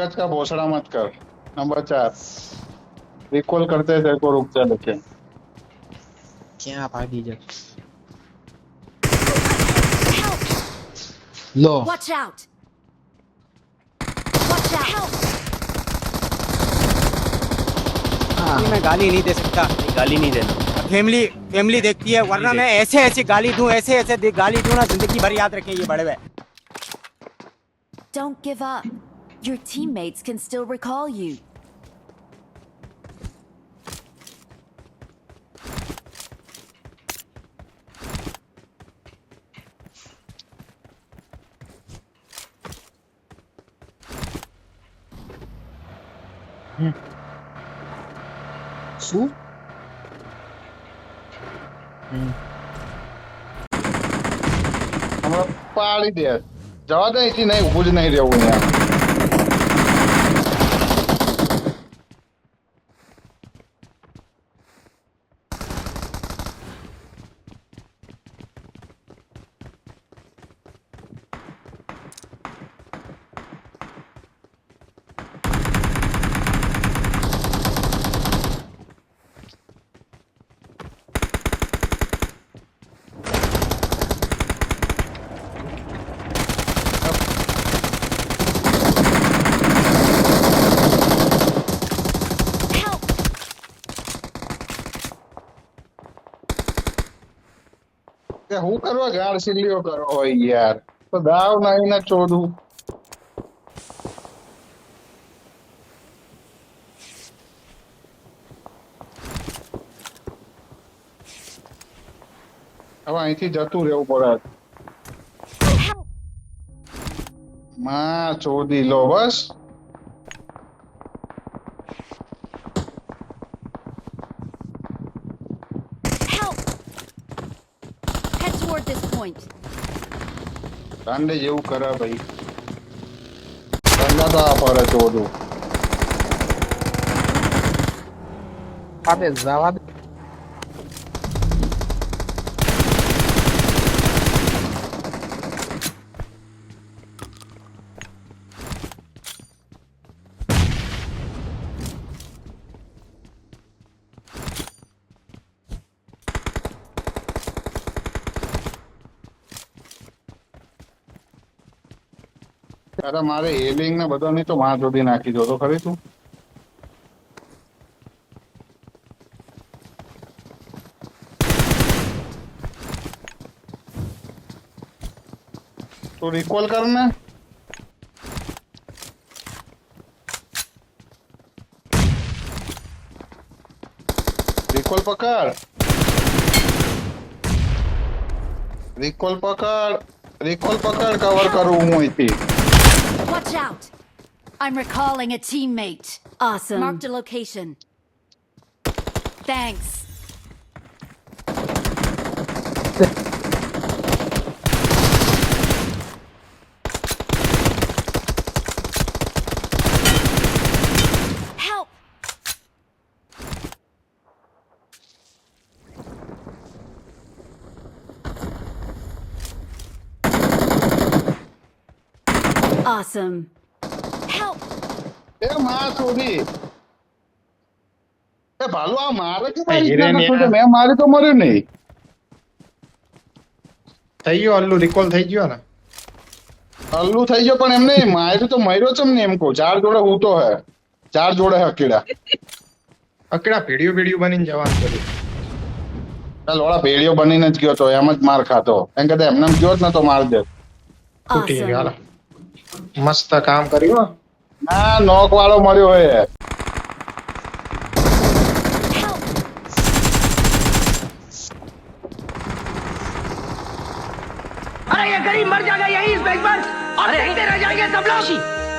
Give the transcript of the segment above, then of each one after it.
पंकज का भोसड़ा मत कर। नंबर 4 रिकॉल करते तेरे को रुक जा लेके। क्या भागी जा Help! लो Watch out! Watch out! Help! हाँ, मैं गाली नहीं दे सकता। गाली नहीं देना। फैमिली फैमिली देखती है, वरना मैं ऐसे ऐसे गाली दूं, ऐसे ऐसे गाली दूं ना, जिंदगी भर याद रखें ये बड़े हुए। Don't give up. Your teammates can still recall you. શું हमारा पाड़ी दे जवा दे इसी नहीं बुझ नहीं रहे हुए यार। Help! કે હું કરવા ગાળ સિલ્લીઓ કરો હોય યાર તો દાવ નહીં ને ચોદું હવે અહીંથી જતું રહેવું પડે Help! માં ચોદી લો બસ Help! Head toward this point. દાંડે જેવું કરે ભાઈ દાંડા તો આ પડે ચોદું અરે જવા દે અરે મારે હેલિંગ ને બધાની તો માં જોડી નાખી દો તો ખરી તું तो रिकॉल करना रिकॉल पकड़ रिकॉल पकड़ रिकॉल पकड़ कवर करूं हूं इतनी Watch out! I'm recalling a teammate. Awesome. Marked a location. Thanks. Help! Awesome. Help! ए मां छोड़ी ए भालू आ मारे के એ હિરેન યાર. मैं मारी तो मर्यो नहीं થઈ ગયો અલ્લુ રિકોલ થઈ ગયો ને અલ્લુ થઈ ગયો પણ એમને માર્યું તો મર્યો ચમ ને એમ કહું ચાર જોડે હું તો હે ચાર જોડે હકીડા અકડા ભીડિયો બનીને જવાનું કર્યું ચાલ ઓલા ભેડિયો બનીને જ ગયો તો એમ જ માર ખાતો એમ કહેતા એમને એમ ગયો જ ને તો માર દે તૂટી ગયો હાલો Awesome. મસ્ત કામ કર્યું હો. ના નોક વાળો મર્યો હોય Help! अरे ये गरीब मर जाएगा यहीं इस बेंच पर और यहीं पे रह जाएंगे सब लोग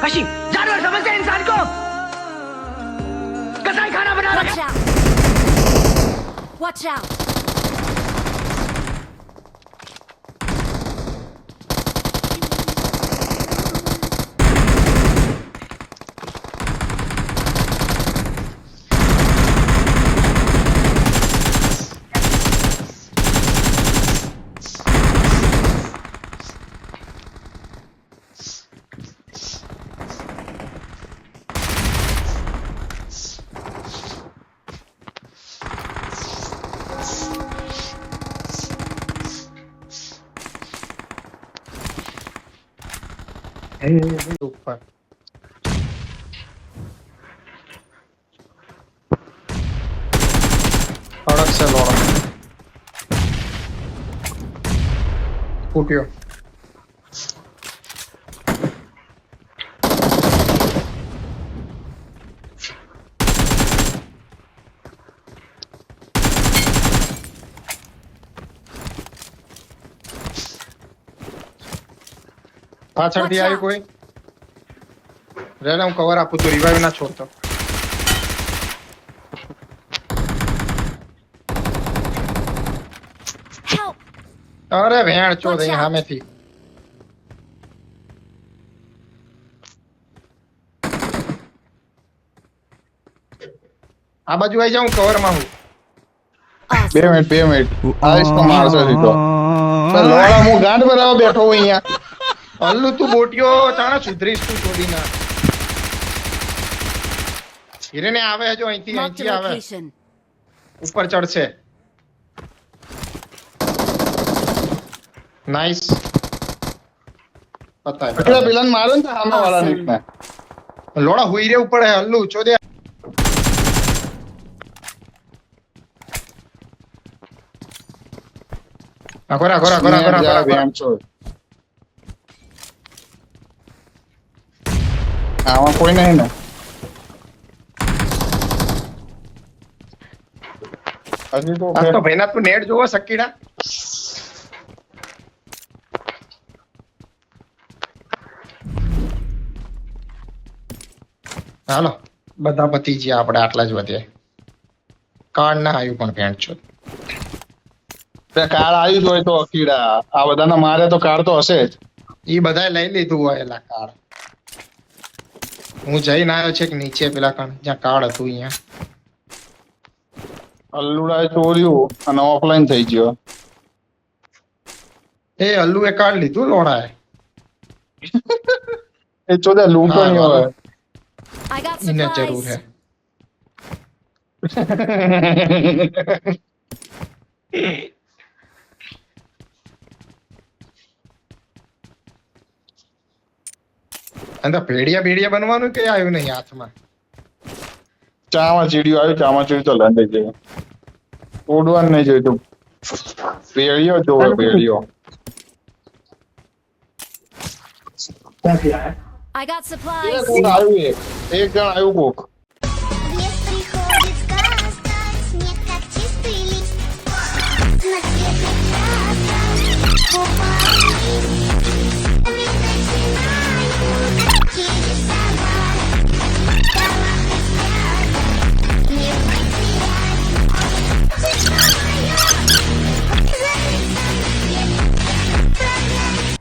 कशी जानवर समझते हैं इंसान को कसाई खाना बना Watch रखा out! Watch out! ઉપર અડક છે લોડો ફૂટ્યો પાછળથી Watch આવ્યું કોઈ રેલા હું કવર આપું તો રિવાઈવ ના છોડતો Help! અરે વેણ ચોદ Watch અહીં out. સામેથી આ બાજુ આવી જાઉં કવર માં હું બે Awesome. મિનિટ આવીશ તો મારશે સીધો લોડા હું ગાંઠ બરાબર બેઠો હું અહીંયા અલ્લુ તું બોટિયો ચાણા સુધરીશ તું છોડી ના હિરેને આવે જો અહીંથી Marked અહીંથી a આવે location. ઉપર ચડશે નાઈસ એટલે પતાય પેલા મારે ને સામે વાળા નીકળે લોડા હુઈ રે ઉપર હે અલ્લુ ચોદે અગોરા અગોરા અગોરા અગોરા અગોરા વેણ છો આમાં કોઈ નહીં ને હજી તો આ તો ભાઈના તું નેટ જોવો સકીડા હાલો બધા પતી ગયા આપણે આટલા જ વધે કાર્ડ ના આવ્યું પણ પેન્ટ છો કાળ આવ્યું જ હોય તો કીડા આ બધાને મારે તો કાળ તો હશે જ ઈ બધાય લઈ લીધું હોય એલા કાર્ડ હું જઈને આવ્યો છે કે નીચે પેલા કણ જ્યાં કાર્ડ હતું અહીંયા અલ્લુડાએ ચોર્યું અને ઓફલાઈન થઈ ગયો એ અલ્લુ એ કાર્ડ લીધું લોડાએ એ ચોદે લૂંટો હા, નહીં હોય I got એને જરૂર હે supplies. અને ભેડિયા ભેડિયા બનવાનું કે આવ્યું નહીં હાથમાં ચામાં ચીડિયું આવ્યું ચામાં ચીડિયું તો લંડે છે તોડવાનું નહીં જોઈતું પેઢીઓ જોવે પેઢીઓ I got એક supplies. કોક આવ્યું એક જણ આવ્યું કોક В лес приходит сказка, снег как чистый лист. На цветных красках купались. Ведь начинают чудеса. Талант и связок не потерять. Жизнь моя, зарисовать свет, прогнать.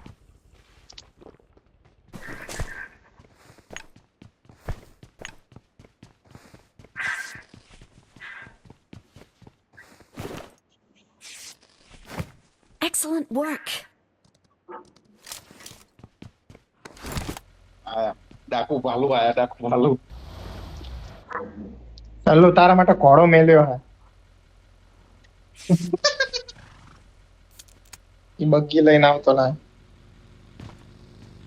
Excellent work. આયા ડાકુ ભાલુ આયા ડાકુ ભાલુ અલ્લુ તારા માટે ઘોડો મેલ્યો હે ઈ બગ્ગી લઈને આવતો લાગે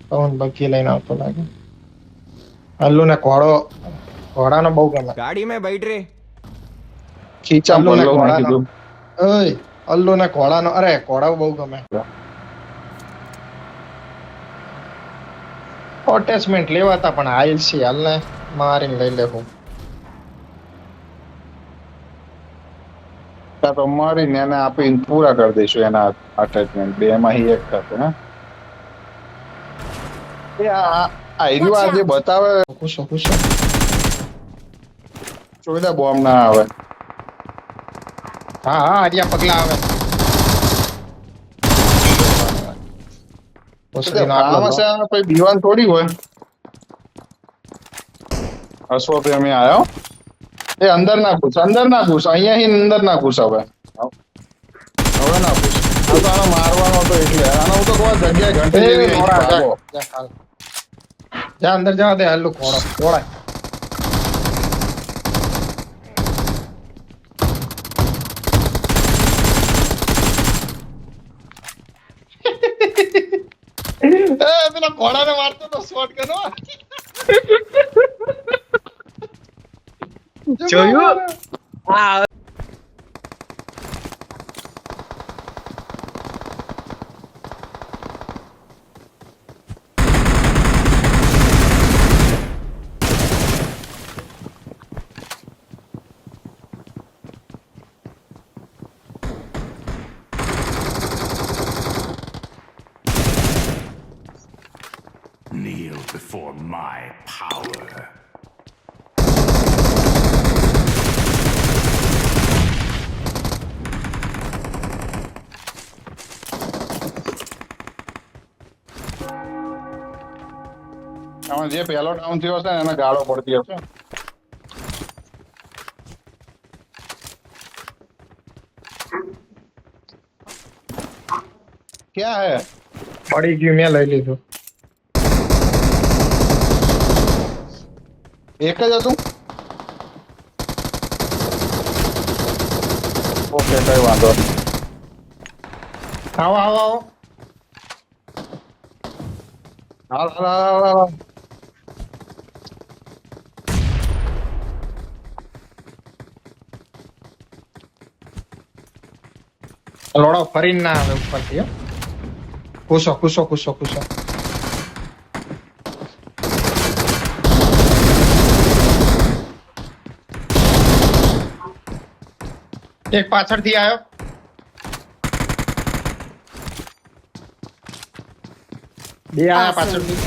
પવન બગ્ગી લઈને આવતો લાગે અલ્લુ ને ઘોડાનો બહુ ગમે गाड़ी में बैठ रहे ખીચા અલ્લુને ભરલો મેં ઘોડાનો. કીધું ઓય અલ્લુ ને ઘોડાનો અરે ઘોડા બહુ ગમે અટેચમેન્ટ લેવાતા પણ આઈલ છે હાલને મારીને લઈ લેવું તો મારીને એને આપીને પૂરા કરી દઈશું એના અટેચમેન્ટ બે માંથી એક થશે ને એ આ હીરો આ જે બતાવે ખુશો ચોદા બોમ્બ ના આવે હા હા હરિયા પગલા આવે ઓસરીનો આટલો આમાં છે પછી દીવાન થોડી હોય અશ્વ પ્રેમી આયો એ અંદર ના ઘૂસ અહીંયા અંદર ના ઘૂસ હવે ના ઘૂસ આ તો આને મારવાનો હતો એટલે આને હું તો કોઈ જગ્યાએ ઘંટી જેવી અહીં ભાગો. જા અંદર જવા દે હલ્લુ ઘોડાય પેલા ઘોડાને મારતો તો શોટ કરો જોયું હા Kneel before my power. આમાં જે પહેલો ડાઉન થયો હશે ને એને ગાળો પડતી હશે ક્યાં હે પડી ગયું મેં લઈ લીધું એક જ હતું ઓકે કઈ વાંધો નહીં આવો આવો આવો હાલ હાલ હાલ હાલ હાલ. લોડો ફરીને ના આવે ઉપરથી હો. કૂસો કૂસો કૂસો કૂસો એક પાછળથી આવ્યો બે આયા પાછળથી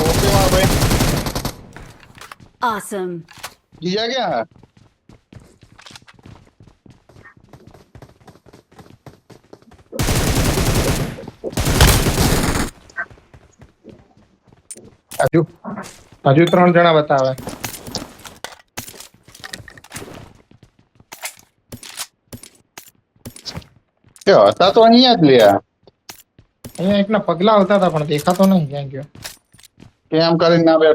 ઓકે મારા ભાઈ Awesome. જીજા ક્યાં હે હજુ હજુ 3 જણા બતાવે કે હતા તો અહીંયા જ લ્યા અહીંયા એકના પગલા આવતા હતા પણ દેખાતો નહીં ક્યાં ગયો કેમ કરીને ના બે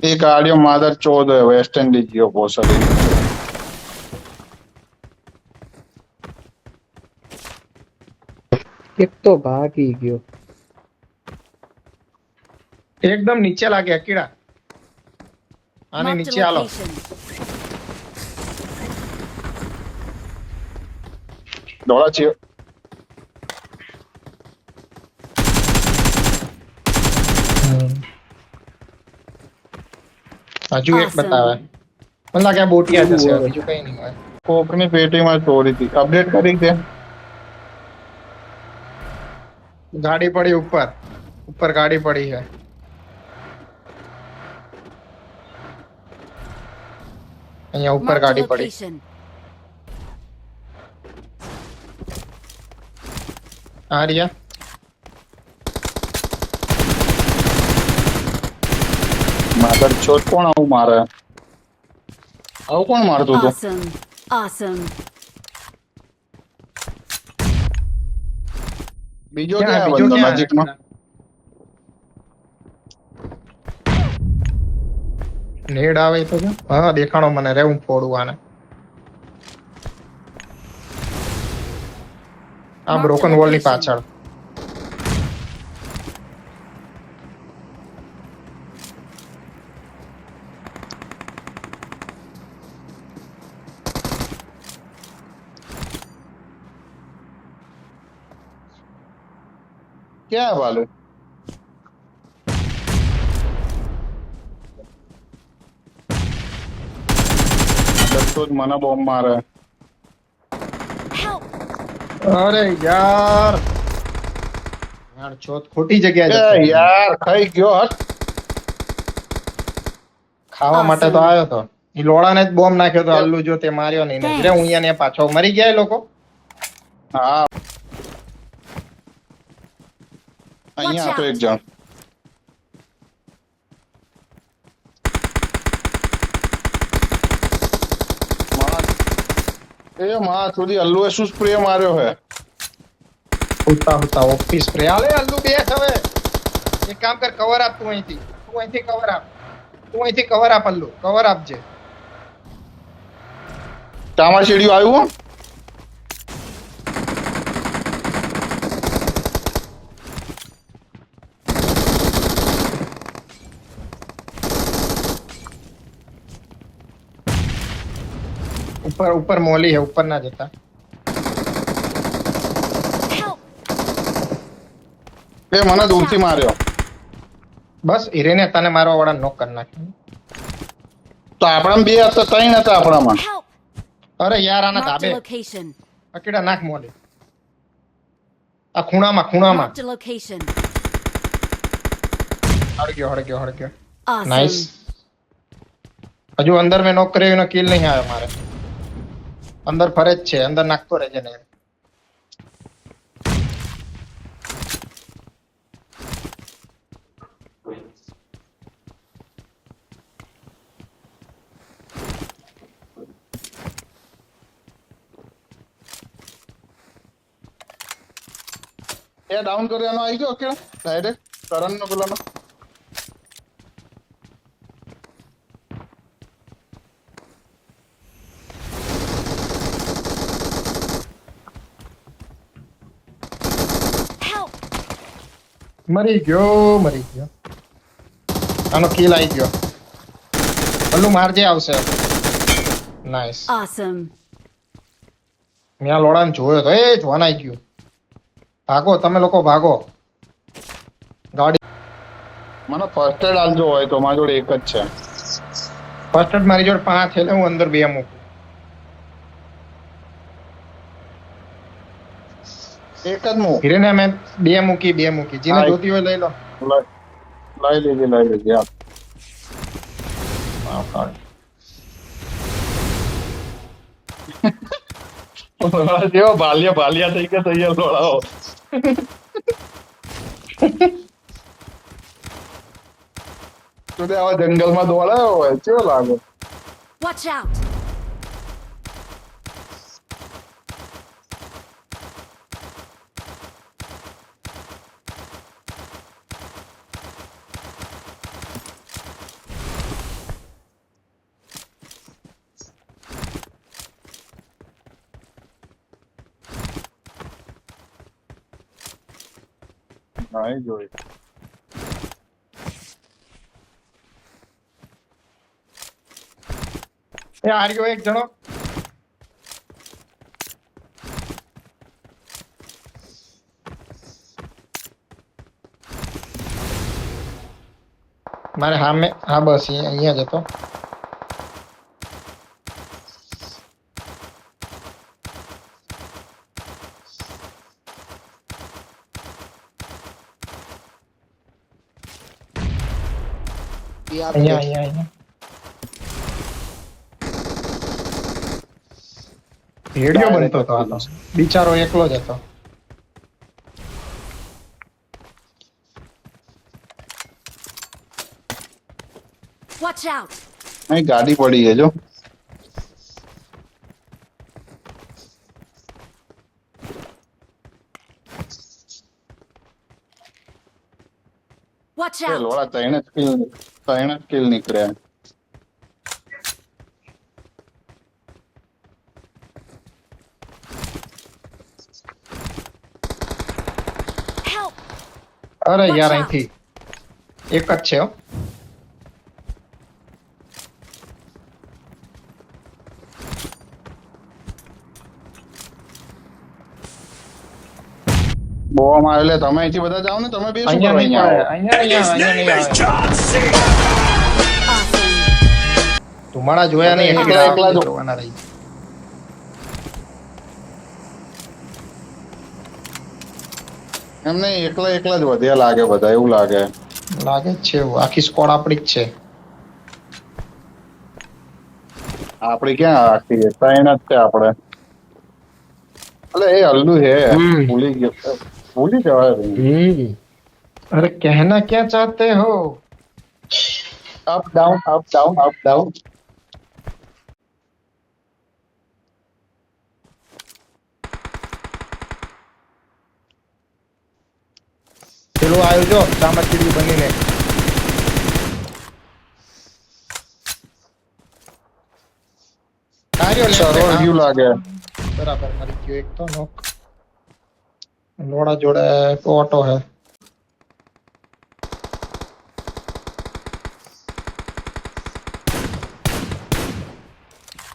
એક ગાડીઓ માદર ચોદ વેસ્ટ ઇન્ડિઝ ગયો પોસડી એક તો ભાગી ગયો. એકદમ નીચે લાગે અકીડા આને Marked a નીચે આલો location. દોડા છે હજુ એક Awesome. બતાવે મને લાગે આ બોટિયા જશે હવે, બીજું કઈ નહીં હોય કોકની પેટીમાં ચોરી હતી અપડેટ કરી દે ગાડી પડી ઉપર ઉપર ગાડી પડી છે અહીંયા ઉપર Marked a ગાડી પડી location. આ રહ્યા માદર ચોદ કોણ આવું મારે આવું કોણ મારતું હતું Awesome. Awesome. બીજો ક્યાં? ક્યાં બીજો બંધો ક્યાં? નજીકમાં નેડ આવે તો જો. હા દેખાણો મને રે હું ફોડું આને આ બ્રોકન વોલ ની પાછળ ક્યાં વાલે તો જ મને બોમ્બ મારે Help. અરે યાર યાર ચોથ ખોટી જગ્યાએ એ જતો. યાર ખાઈ ગયો હટ ખાવા માટે તો આવ્યો તો ઈ લોડાને જ બોમ્બ નાખ્યો તો અલ્લુ જો તે માર્યો નહીં ને રે હું અહીંયા ને પાછો મરી ગયા એ લોકો હા અહીંયા હતો એક જણ એ માં સુધી અલ્લુએ શું સ્પ્રે માર્યો હે ઉતા ઉતા ઓફિસ સ્પ્રે આલે અલ્લુ બે હવે એક કામ કર કવર આપ તું અહીંથી કવર આપ તું અહીંથી કવર આપ અલ્લુ, કવર આપજે. ચામાં સીડીઓ આવ્યું હો. ઉપર ઉપર મોલી હે, ઉપર ના જતા. Help! એ મને દૂરથી માર્યો. બસ હીરેને તને મારવા વાળા નોક કરી નાખ્યો. તો આપણામાં બે હતા, ત્રણ હતા આપણામાં. Help! અરે યાર આના Marked ધાબે a location. અકેડા નાખ મોલી. આ ખૂણામાં Marked a location. હળગ્યો. Awesome. Nice. હજુ અંદર મેં નોક કર્યો એનો કિલ નહીં આવ્યો મારે. અંદર ફરે જ છે, અંદર નાખતો રહેજે ને. એ ડાઉન કર્યાનો આવી ગયો કે ડાયરેક્ટ કરણ નો પેલાનો. Help! મરી ગયો. આનો કિલ આવી ગયો. અલ્લુ મારજે, આવશે. નાઈસ. Awesome. મેં આ લોડાને જોયો તો, એ જોવાન આવી ગયું. ભાગો તમે લોકો, ભાગો. ગાડી મને ફર્સ્ટ એડ આલજો હોય તો, મારી જોડે એક જ છે. ફર્સ્ટ એડ મારી જોડે 5 છે, એટલે હું અંદર 2 મૂકું. એક જ મૂક. હીરેને મેં 2 મૂકી. જેને હા. જોતી હોય લઈ લો. લઈ લેજે યાર. જેવો ભાલિયા થઈ ગયા તૈયાર દોડાવો. તું તે આવા જંગલમાં દોડાયો હોય કેવો લાગે. Watch out! નહીં જોઈ. એ હાર્યો એક જણો. મારે સામે, હા બસ અહીંયા જ હતો. અહીંયા રેડિયો બનતો હતો આ તો. બિચારો એકલો જ હતો. Watch out! અહીં ગાડી પડી છે જો. Watch એ out! લોડા ત્રણ જ કિલ નીકળ્યા. Help! અરે Watch યાર out. અહીંથી એક જ છે હો. બોમ આવે એટલે તમે અહીંથી બધા જાઓ ને, તમે બે શું કરો અહીંયા નહીં અહીંયા આવે, આવો? અહીંયા નહીં આવે. Awesome. ધુમાડા જોયા નહીં, એકલા એકલા જ. જોવાના રહી. એમ નહીં, એકલા જ વધ્યા લાગે બધા, એવું લાગે. લાગે જ છે એવું. આખી સ્કોડ આપણી જ છે. આપડી ક્યાં આખી છે? ત્રણ જ છે આપણે. અલે એ હલ્લુ છે, ભૂલી ગયો. ભૂલી જવાય ભાઈ. અરે કહેના ક્યાં ચાહતે હો. Up down up down up down. પેલું આવ્યું જો ચામચીડી બનીને. માર્યો left સરોવર side. ગયું લાગે. બરાબર મરી ગયો એક તો નોક લોડા જોડે ઓટો હે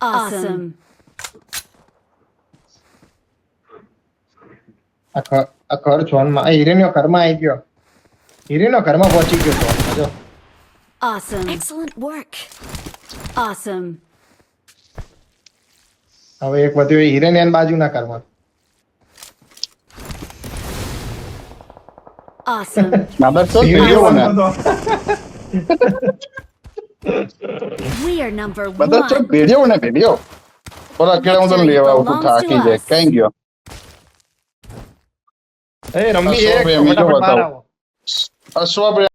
Awesome. આ ઘર ઝોનમાં આ હિરેનીઓ ઘરમાં આવી ગયો હિરેનીઓ ઘરમાં પહોંચી ગયો ઝોનમાં જો Awesome. Excellent work. Awesome. હવે એક વધ્યો એ હિરેનિયન બાજુના ઘરમાં Awesome. નાદર તો વિડિયો બને. We are number બધા તો one. વિડિયો બને વિડિયો. બોલા કેળા હું તને લેવા આવું તું થાકી જાય. કઈ ગયો? એ રમી આ એક સો બે બીજો ફટાફટ બહાર બતાવો. આવો અશ્વા